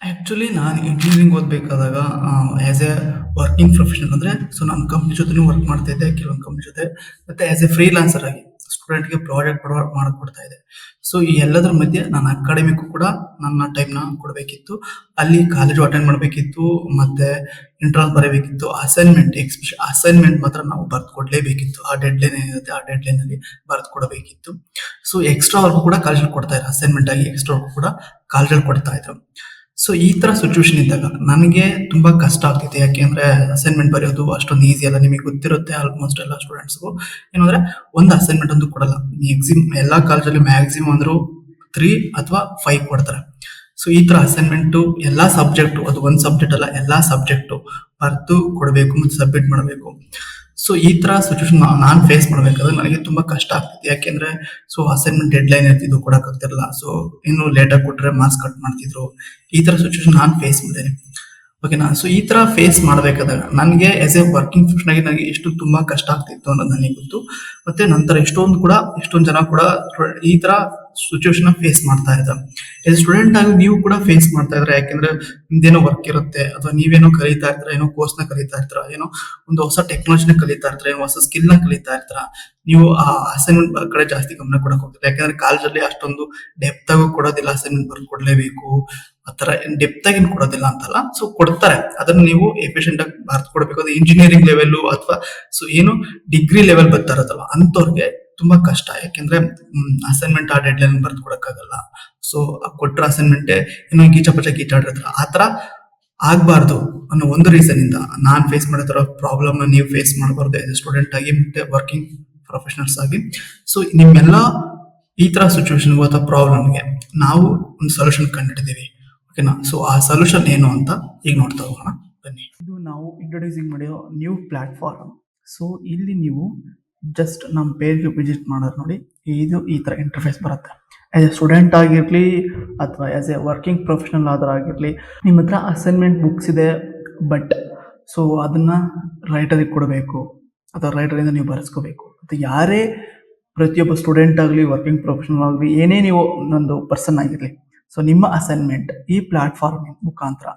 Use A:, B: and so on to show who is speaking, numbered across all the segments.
A: Actually ನಾನು engineering ಓದಬೇಕಾದಾಗ as a working professional ಅಂದರೆ ನಾನು ಕಂಪ್ನಿ ಜೊತೆನೂ ವರ್ಕ್ ಮಾಡ್ತಾ ಇದ್ದೆ ಕೆಲವೊಂದು ಕಂಪ್ನಿ ಜೊತೆ ಮತ್ತು ಆ್ಯಸ್ ಎ ಫ್ರೀಲಾನ್ಸರ್ ಆಗಿ ಸ್ಟೂಡೆಂಟ್ಗೆ ಪ್ರಾಜೆಕ್ಟ್ ಮಾಡಿಕೊಡ್ತಾ ಇದ್ದೆ. ಸೊ ಈ ಎಲ್ಲದರ ಮಧ್ಯೆ ನಾನು ಅಕಾಡೆಮಿಕ್ಕು ಕೂಡ ನನ್ನ ಟೈಮ್ನ ಕೊಡಬೇಕಿತ್ತು. ಅಲ್ಲಿ ಕಾಲೇಜು ಅಟೆಂಡ್ ಮಾಡಬೇಕಿತ್ತು ಮತ್ತು ಇಂಟ್ರನಲ್ ಬರೀಬೇಕಿತ್ತು. ಅಸೈನ್ಮೆಂಟ್ ಮಾತ್ರ ನಾವು ಬರೆದು ಕೊಡಲೇಬೇಕಿತ್ತು. ಆ ಡೆಡ್ಲೈನ್ ಏನಿರುತ್ತೆ ಆ ಡೆಡ್ಲೈನಲ್ಲಿ ಬರೆದು ಕೊಡಬೇಕಿತ್ತು. ಸೊ ಎಕ್ಸ್ಟ್ರಾ ವರ್ಕ್ ಕೂಡ ಕಾಲೇಜಲ್ಲಿ ಕೊಡ್ತಾ ಇದ್ರು. ಅಸೈನ್ಮೆಂಟ್ ಆಗಿ ಎಕ್ಸ್ಟ್ರಾ ವರ್ಕ್ ಕೂಡ ಕಾಲೇಜಲ್ಲಿ ಕೊಡ್ತಾ ಇದ್ರು. ಸೊ ಈ ತರ ಸಿಚುವೇಶನ್ ಇದ್ದಾಗ ನನಗೆ ತುಂಬಾ ಕಷ್ಟ ಆಗ್ತಿದೆ. ಯಾಕೆಂದ್ರೆ ಅಸೈನ್ಮೆಂಟ್ ಬರೆಯೋದು ಅಷ್ಟೊಂದು ಈಸಿ ಅಲ್ಲ. ನಿಮಗೆ ಗೊತ್ತಿರುತ್ತೆ ಆಲ್ಮೋಸ್ಟ್ ಎಲ್ಲ ಸ್ಟೂಡೆಂಟ್ಸ್ಗೂ. ಏನಂದ್ರೆ ಒಂದು ಅಸೈನ್ಮೆಂಟ್ ಅಂತೂ ಕೊಡಲ್ಲ. ಎಲ್ಲಾ ಕಾಲೇಜಲ್ಲಿ ಮ್ಯಾಕ್ಸಿಮಮ್ ಅಂದ್ರು 3 ಅಥವಾ 5 ಕೊಡ್ತಾರೆ. ಸೊ ಈ ತರ ಅಸೈನ್ಮೆಂಟ್ ಎಲ್ಲಾ ಸಬ್ಜೆಕ್ಟ್, ಅದು ಒಂದ್ ಸಬ್ಜೆಕ್ಟ್ ಅಲ್ಲ, ಎಲ್ಲಾ ಸಬ್ಜೆಕ್ಟ್ ಬರೆದು ಕೊಡಬೇಕು ಮತ್ತು ಸಬ್ಮಿಟ್ ಮಾಡಬೇಕು. ಸೊ ಈ ತರ ಸಿಚುವೇಶನ್ ನಾನು ಫೇಸ್ ಮಾಡ್ಬೇಕಾದ್ರೆ ನನಗೆ ತುಂಬಾ ಕಷ್ಟ ಆಗ್ತಿದೆ. ಯಾಕೆಂದ್ರೆ ಅಸೈನ್ಮೆಂಟ್ ಡೆಡ್ ಲೈನ್ ಇರ್ತಿದ್ದು ಕೊಡಕ್ ಆಗ್ತಿರಲ್ಲ. ಸೊ ಇನ್ನು ಲೇಟ್ ಆಗಿ ಕೊಟ್ರೆ ಮಾರ್ಕ್ಸ್ ಕಟ್ ಮಾಡ್ತಿದ್ರು. ಈ ತರ ಸಿಚುವೇಶನ್ ನಾನು ಫೇಸ್ ಮಾಡಿದ್ದೇನೆ. ಓಕೆನಾ. ಸೊ ಈ ತರ ಫೇಸ್ ಮಾಡ್ಬೇಕಾದಾಗ ನನಗೆ ಆಸ್ ಎ ವರ್ಕಿಂಗ್ ಪ್ರೊಫೆಷನಲ್ ಆಗಿ ನನಗೆ ಎಷ್ಟು ತುಂಬಾ ಕಷ್ಟ ಆಗ್ತಿತ್ತು ಅನ್ನೋದು ನನಗೆ ಗೊತ್ತು. ಮತ್ತೆ ನಂತರ ಎಷ್ಟೊಂದು ಜನ ಕೂಡ ಈ ತರ ಸಿಚುವೇಶನ್ ಫೇಸ್ ಮಾಡ್ತಾ ಇದ್ದಾರೆ. ಆಸ್ ಸ್ಟೂಡೆಂಟ್ ಆಗಿ ನೀವು ಕೂಡ ಫೇಸ್ ಮಾಡ್ತಾ ಇದ್ರೆ, ಯಾಕೆಂದ್ರೆ ನಿಮ್ದೇನೋ ವರ್ಕ್ ಇರುತ್ತೆ ಅಥವಾ ನೀವೇನೋ ಕಲಿತಾ ಇರ್ತೀರ, ಏನೋ ಕೋರ್ಸ್ ನ ಕಲಿತಾ ಇರ್ತೀರ, ಏನೋ ಒಂದು ಹೊಸ ಟೆಕ್ನಾಲಜಿನ ಕಲಿತಾ ಇರ್ತೀರ, ಏನೋ ಹೊಸ ಸ್ಕಿಲ್ ನ ಕಲಿತಾ ಇರ್ತೀರ. ನೀವು ಆ ಅಸೈನ್ಮೆಂಟ್ ಕಡೆ ಜಾಸ್ತಿ ಗಮನ ಕೊಡಕ್ ಹೋಗ್ತೀರಾ. ಯಾಕಂದ್ರೆ ಕಾಲೇಜಲ್ಲಿ ಅಷ್ಟೊಂದು ಡೆಪ್ತ್ ಆಗಿ ಕೊಡೋದಿಲ್ಲ. ಅಸೈನ್ಮೆಂಟ್ ಬರ್ದು ಕೊಡ್ಲೇಬೇಕು ಆತರ ಡೆಪ್ತ್ ಆಗಿ ಕೊಡೋದಿಲ್ಲ ಅಂತಲ್ಲ. ಸೊ ಕೊಡ್ತಾರೆ, ಅದನ್ನ ನೀವು ಎಫಿಷಿಯಂಟ್ ಆಗಿ ಬರ್ದು ಕೊಡ್ಬೇಕು. ಅದು ಇಂಜಿನಿಯರಿಂಗ್ ಲೆವೆಲ್ ಅಥವಾ ಏನು ಡಿಗ್ರಿ ಲೆವೆಲ್ ಬರ್ತಾ ಇರೋದಲ್ಲ ಅಂತವ್ರಿಗೆ ತುಂಬಾ ಕಷ್ಟ. ಯಾಕೆಂದ್ರೆ ಅಸೈನ್ಮೆಂಟ್ ಆ ಡೆಡ್ ಲೈನ್ ಬರ್ದು ಕೊಡಕ್ಕಾಗಲ್ಲ. ಸೊ ಕೊಟ್ರ ಅಸೈನ್ಮೆಂಟ್ ಏನೋ ಗೀಚಾಡಿರ್ತಾರ. ಆತರ ಆಗ್ಬಾರ್ದು ಅನ್ನೋ ಒಂದು ರೀಸನ್ ಇಂದ ನಾನ್ ಫೇಸ್ ಮಾಡಿರೋ ಪ್ರಾಬ್ಲಮ್ ನೀವು ಫೇಸ್ ಮಾಡಬಾರ್ದು ಆಸ್ ಎ ಸ್ಟೂಡೆಂಟ್ ಆಗಿ ಮತ್ತೆ ವರ್ಕಿಂಗ್ ಪ್ರೊಫೆಷನಲ್ಸ್ ಆಗಿ. ಸೊ ನಿಮ್ಮೆಲ್ಲ ಈ ತರ ಸಿಚುವೇಶನ್ ಅಥವಾ ಪ್ರಾಬ್ಲಮ್ಗೆ ನಾವು ಒಂದು ಸೊಲ್ಯೂಷನ್ ಕಂಡಿಡಿದೀವಿ. ಓಕೆನಾ. ಸೊ ಆ ಸೊಲ್ಯೂಷನ್ ಏನು ಅಂತ ಈಗ ನೋಡ್ತಾ ಹೋಗೋಣ ಬನ್ನಿ. ಇದು ನಾವು ಇಂಟ್ರೊಡ್ಯೂಸಿಂಗ್ ಮಾಡಿರೋ ನ್ಯೂ ಪ್ಲಾಟ್ಫಾರ್ಮ್. ಸೊ ಇಲ್ಲಿ ನೀವು ಜಸ್ಟ್ ನಮ್ಮ ಪೇಜ್ಗೆ ವಿಸಿಟ್ ಮಾಡೋದು ನೋಡಿ, ಇದು ಈ ತರ ಇಂಟರ್ಫೇಸ್ ಬರುತ್ತೆ. ಆಸ್ ಎ ಸ್ಟೂಡೆಂಟ್ ಆಗಿರಲಿ ಅಥವಾ ಆಸ್ ಎ ವರ್ಕಿಂಗ್ ಪ್ರೊಫೆಷನಲ್ ಆದರೂ ಆಗಿರಲಿ, ನಿಮ್ಮ ಹತ್ರ ಅಸೈನ್ಮೆಂಟ್ ಬುಕ್ಸ್ ಇದೆ, ಬಟ್ ಅದನ್ನ ರೈಟರಿಗೆ ಕೊಡಬೇಕು ಅಥವಾ ರೈಟರಿಂದ ನೀವು ಬರೆಸ್ಕೋಬೇಕು. ಮತ್ತು ಯಾರೇ ಪ್ರತಿಯೊಬ್ಬ ಸ್ಟೂಡೆಂಟ್ ಆಗಲಿ ವರ್ಕಿಂಗ್ ಪ್ರೊಫೆಷನಲ್ ಆಗಲಿ ಏನೇ ನೀವು ಒಂದು ಪರ್ಸನ್ ಆಗಿರಲಿ, ಸೊ ನಿಮ್ಮ ಅಸೈನ್ಮೆಂಟ್ ಈ ಪ್ಲಾಟ್ಫಾರ್ಮ್ ಮುಖಾಂತರ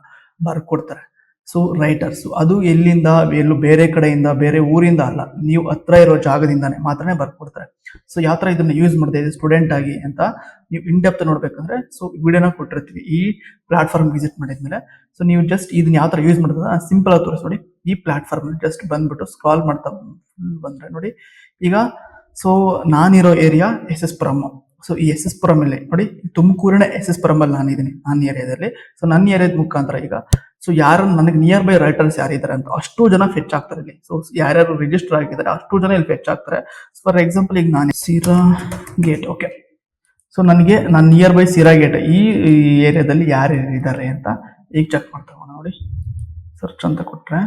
A: ಬರ್ಕೊಡ್ತಾರೆ. ಸೊ ರೈಟರ್ಸ್ ಅದು ಎಲ್ಲಿಂದ, ಎಲ್ಲೂ ಬೇರೆ ಕಡೆಯಿಂದ ಬೇರೆ ಊರಿಂದ ಅಲ್ಲ, ನೀವು ಹತ್ರ ಇರೋ ಜಾಗದಿಂದಾನೆ ಮಾತ್ರನೇ ಬರ್ಕೊಡ್ತಾರೆ. ಸೊ ಯಾವ ತರ ಇದನ್ನ ಯೂಸ್ ಮಾಡ್ತಾ ಇದೆ ಸ್ಟೂಡೆಂಟ್ ಆಗಿ ಅಂತ ನೀವು ಇನ್ ಡೆಪ್ತ್ ನೋಡ್ಬೇಕಂದ್ರೆ ವಿಡಿಯೋನ ಕೊಟ್ಟಿರ್ತೀವಿ ಈ ಪ್ಲಾಟ್ಫಾರ್ಮ್ ವಿಸಿಟ್ ಮಾಡಿದ್ಮೇಲೆ. ಸೊ ನೀವು ಜಸ್ಟ್ ಇದನ್ನ ಯಾವ ತರ ಯೂಸ್ ಮಾಡಿದ್ರೆ ಸಿಂಪಲ್ ಆಗಿ ತೋರಿಸಿ ನೋಡಿ. ಈ ಪ್ಲಾಟ್ಫಾರ್ಮ್ ಜಸ್ಟ್ ಬಂದ್ಬಿಟ್ಟು ಸ್ಕ್ರಾಲ್ ಮಾಡ್ತಾ ಬಂದ್ರೆ ನೋಡಿ, ಈಗ ನಾನಿರೋ ಏರಿಯಾ SS ಪುರಂ. ಸೊ ಈ SS ಪುರಂ ಅಲ್ಲಿ ನೋಡಿ, ತುಮಕೂರಿನ SS ಪುರಂ ಅಲ್ಲಿ ನಾನಿದ್ದೀನಿ, ನನ್ನ ಏರಿಯಾದಲ್ಲಿ. ಸೊ ನನ್ನ ಏರಿಯಾದ ಮುಖಾಂತರ ಈಗ ಯಾರು ನನಗೆ ನಿಯರ್ ಬೈ ರೈಟರ್ಸ್ ಯಾರಿದ್ದಾರೆ ಅಂತ ಅಷ್ಟು ಜನ ಫೆಚ್ ಆಗ್ತಾರೆ ಇಲ್ಲಿ. ಸೊ ಯಾರ್ಯಾರು ರಿಜಿಸ್ಟರ್ ಆಗಿದ್ದಾರೆ ಅಷ್ಟು ಜನ ಇಲ್ಲಿ ಫೆಚ್ ಆಗ್ತಾರೆ. ಫಾರ್ ಎಕ್ಸಾಂಪಲ್ ಈಗ ನಾನು ಸಿರಾ ಗೇಟ್, ಓಕೆ. ಸೊ ನನಗೆ ನಾನು ನಿಯರ್ ಬೈ ಸಿರಾ ಗೇಟ್ ಈ ಏರಿಯಾದಲ್ಲಿ ಯಾರು ಇದ್ದಾರೆ ಅಂತ ಈಗ ಚೆಕ್ ಮಾಡ್ತಾ ನೋಡಿ. ಸರ್ಚ್ ಅಂತ ಕೊಟ್ರೆ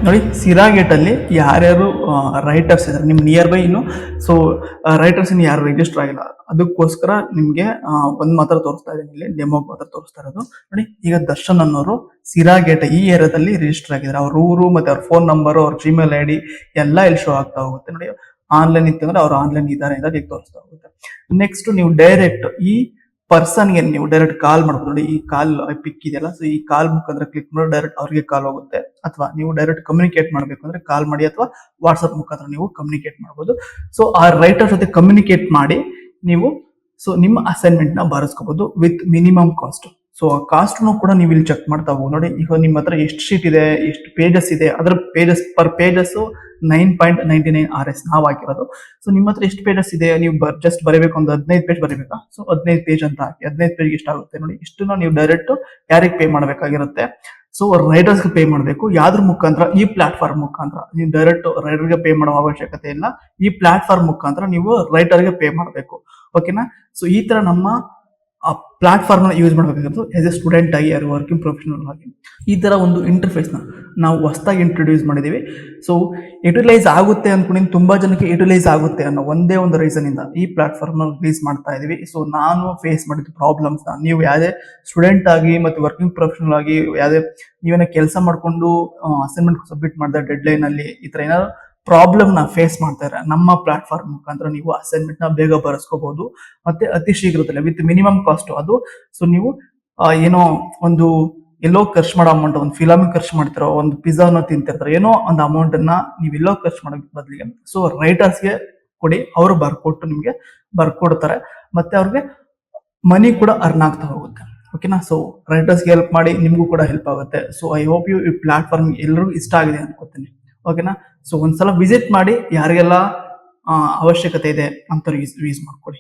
A: ನೋಡಿ, ಸಿರಾ ಗೇಟ್ ಅಲ್ಲಿ ಯಾರ್ಯಾರು ರೈಟರ್ಸ್ ಇದ್ದಾರೆ ನಿಮ್ಮ ನಿಯರ್ ಬೈ. ಇನ್ನು ರೈಟರ್ಸ್ ಇನ್ನು ಯಾರು ರಿಜಿಸ್ಟರ್ ಆಗಿಲ್ಲ, ಅದಕ್ಕೋಸ್ಕರ ನಿಮ್ಗೆ ಒಂದ್ ಮಾತ್ರ ತೋರಿಸ್ತಾ ಇದ್ದೀನಿ ಇಲ್ಲಿ, ಡೆಮೋ ಮಾತ್ರ ತೋರಿಸ್ತಾ ಇರೋದು ನೋಡಿ. ಈಗ ದರ್ಶನ್ ಅನ್ನೋರು ಸಿರಾ ಗೇಟ್ ಈ ಏರಿಯಾದಲ್ಲಿ ರಿಜಿಸ್ಟರ್ ಆಗಿದ್ದಾರೆ. ಅವ್ರ ಊರು ಮತ್ತೆ ಅವ್ರ ಫೋನ್ ನಂಬರ್, ಅವ್ರ ಜಿಮೇಲ್ ID ಎಲ್ಲ ಇಲ್ಲಿ ಶೋ ಆಗ್ತಾ ಹೋಗುತ್ತೆ ನೋಡಿ. ಆನ್ಲೈನ್ ಇತ್ತಂದ್ರೆ ಅವ್ರು ಆನ್ಲೈನ್ ಇದ್ದಾರೆ ಅಂತ ಈಗ ತೋರಿಸ್ತಾ ಹೋಗುತ್ತೆ. ನೆಕ್ಸ್ಟ್ ನೀವು ಡೈರೆಕ್ಟ್ ಈ ಪರ್ಸನ್ಗೆ ನೀವು ಡೈರೆಕ್ಟ್ ಕಾಲ್ ಮಾಡ್ಬೋದು ನೋಡಿ. ಈ ಕಾಲ್ ಪಿಕ್ ಇದೆಯಲ್ಲ, ಸೊ ಈ ಕಾಲ್ ಮುಖಾಂತರ ಕ್ಲಿಕ್ ಮಾಡಿ ಡೈರೆಕ್ಟ್ ಅವ್ರಿಗೆ ಕಾಲ್ ಹೋಗುತ್ತೆ. ಅಥವಾ ನೀವು ಡೈರೆಕ್ಟ್ ಕಮ್ಯುನಿಕೇಟ್ ಮಾಡಬೇಕು ಅಂದ್ರೆ ಕಾಲ್ ಮಾಡಿ ಅಥವಾ ವಾಟ್ಸ್ಆಪ್ ಮುಖಾಂತರ ನೀವು ಕಮ್ಯುನಿಕೇಟ್ ಮಾಡ್ಬೋದು. ಸೊ ಆ ರೈಟರ್ ಜೊತೆ ಕಮ್ಯುನಿಕೇಟ್ ಮಾಡಿ ನೀವು ನಿಮ್ಮ ಅಸೈನ್ಮೆಂಟ್ ನ ಬರೆಸ್ಕೋಬಹುದು ವಿತ್ ಮಿನಿಮಮ್ ಕಾಸ್ಟ್. ಸೊ ಆ ಕಾಸ್ಟ್ ಕೂಡ ನೀವು ಇಲ್ಲಿ ಚೆಕ್ ಮಾಡ್ತಾ ಹೋಗಿ ನೋಡಿ. ಈಗ ನಿಮ್ಮ ಹತ್ರ ಎಷ್ಟು ಶೀಟ್ ಇದೆ, ಎಷ್ಟು ಪೇಜಸ್ ಇದೆ, ಅದರ ಪೇಜಸ್ ಪರ್ ಪೇಜಸ್ 9.99 RS ನಾವು ಹಾಕಿರೋದು. ಸೊ ನಿಮ್ಮ ಹತ್ರ ಎಷ್ಟು ಪೇಜಸ್ ಇದೆ, ನೀವು ಜಸ್ಟ್ ಬರೀಬೇಕು, ಒಂದು 15 ಪೇಜ್ ಬರೀಬೇಕಾ, ಸೊ 15 ಪೇಜ್ ಅಂತ ಹಾಕಿ 15 ಪೇಜ್ ಎಷ್ಟಾಗುತ್ತೆ ನೋಡಿ. ಇಷ್ಟನ್ನ ನೀವು ಡೈರೆಕ್ಟ್ ಯಾರಿಗೆ ಪೇ ಮಾಡಬೇಕಾಗಿರುತ್ತೆ, ಸೊ ರೈಟರ್ಸ್ಗೆ ಪೇ ಮಾಡಬೇಕು. ಯಾವ್ದ್ರ ಮುಖಾಂತರ, ಈ ಪ್ಲಾಟ್ಫಾರ್ಮ್ ಮುಖಾಂತರ. ನೀವು ಡೈರೆಕ್ಟ್ ರೈಟರ್ಗೆ ಪೇ ಮಾಡೋ ಅವಶ್ಯಕತೆ ಇಲ್ಲ. ಈ ಪ್ಲಾಟ್ಫಾರ್ಮ್ ಮುಖಾಂತರ ನೀವು ರೈಟರ್ಗೆ ಪೇ ಮಾಡಬೇಕು. ಓಕೆನಾ. ಸೊ ಈ ತರ ನಮ್ಮ ಆ ಪ್ಲಾಟ್ಫಾರ್ಮ್ ಯೂಸ್ ಮಾಡಬೇಕಾಗಿತ್ತು ಆಸ್ ಎ ಸ್ಟೂಡೆಂಟ್ ಆಗಿ, ಯಾರು ವರ್ಕಿಂಗ್ ಪ್ರೊಫೆಷನಲ್ ಆಗಿ. ಈ ತರ ಒಂದು ಇಂಟರ್ಫೇಸ್ ನ ನಾವು ಹೊಸದಾಗಿ ಇಂಟ್ರೊಡ್ಯೂಸ್ ಮಾಡಿದೀವಿ. ಸೊ ಯುಟಿಲೈಸ್ ಆಗುತ್ತೆ ಅನ್ಕೊಂಡಿದ್ದೀನಿ, ತುಂಬಾ ಜನಕ್ಕೆ ಯುಟಿಲೈಸ್ ಆಗುತ್ತೆ ಅನ್ನೋ ಒಂದೇ ಒಂದು ರೀಸನ್ ಇಂದ ಈ ಪ್ಲಾಟ್ಫಾರ್ಮ್ ನ ರಿಲೀಸ್ ಮಾಡ್ತಾ ಇದೀವಿ. ಸೊ ನಾನು ಫೇಸ್ ಮಾಡಿದ ಪ್ರಾಬ್ಲಮ್ಸ್ ನ ನೀವು ಯಾವುದೇ ಸ್ಟೂಡೆಂಟ್ ಆಗಿ ಮತ್ತೆ ವರ್ಕಿಂಗ್ ಪ್ರೊಫೆಷನಲ್ ಆಗಿ ಯಾವುದೇ ನೀವೇನೋ ಕೆಲಸ ಮಾಡ್ಕೊಂಡು ಅಸೈನ್ಮೆಂಟ್ ಸಬ್ಮಿಟ್ ಮಾಡಿದ ಡೆಡ್ ಲೈನ್ ಅಲ್ಲಿ ಈ ತರ ಏನಾದ್ರು ಪ್ರಾಬ್ಲಮ್ ನ ಫೇಸ್ ಮಾಡ್ತಾರೆ ನಮ್ಮ ಪ್ಲಾಟ್ಫಾರ್ಮ್ ಮುಖಾಂತರ ನೀವು ಅಸೈನ್ಮೆಂಟ್ ನ ಬೇಗ ಬರೆಸ್ಕೋಬಹುದು ಮತ್ತೆ ಅತಿ ಶೀಘ್ರದಲ್ಲೇ ವಿತ್ ಮಿನಿಮಮ್ ಕಾಸ್ಟ್ ಅದು. ಸೊ ನೀವು ಏನೋ ಒಂದು ಎಲ್ಲೋ ಖರ್ಚು ಮಾಡೋ ಅಮೌಂಟ್, ಒಂದು ಫಿಲಮ್ ಖರ್ಚು ಮಾಡ್ತಿರೋ, ಒಂದು ಪಿಜ್ಜಾನ ತಿಂತಿರ್ತಾರೆ, ಏನೋ ಒಂದು ಅಮೌಂಟ್ ಅನ್ನ ನೀವು ಎಲ್ಲೋ ಖರ್ಚು ಮಾಡೋಕ್ ಬದಲಿಗೆ ಸೊ ರೈಟರ್ಸ್ಗೆ ಕೊಡಿ, ಅವರು ಬರ್ಕೊಟ್ಟು ನಿಮ್ಗೆ ಬರ್ಕೊಡ್ತಾರೆ ಮತ್ತೆ ಅವ್ರಿಗೆ ಮನಿ ಕೂಡ ಅರ್ನ್ ಆಗ್ತಾ ಹೋಗುತ್ತೆ. ಓಕೆನಾ. ಸೊ ರೈಟರ್ಸ್ಗೆ ಹೆಲ್ಪ್ ಮಾಡಿ, ನಿಮ್ಗೂ ಕೂಡ ಹೆಲ್ಪ್ ಆಗುತ್ತೆ. ಸೊ ಐ ಹೋಪ್ ಯು ಈ ಪ್ಲಾಟ್ಫಾರ್ಮ್ ಎಲ್ಲರಿಗೂ ಇಷ್ಟ ಆಗಿದೆ ಅನ್ಕೋತೀನಿ. ಓಕೆನಾ. ಸೊ ಒಂದ್ಸಲ ವಿಸಿಟ್ ಮಾಡಿ, ಯಾರಿಗೆಲ್ಲ ಅವಶ್ಯಕತೆ ಇದೆ ಅಂತವ್ರಿಗೆ ಯೂಸ್ ಮಾಡ್ಕೊಳ್ಳಿ.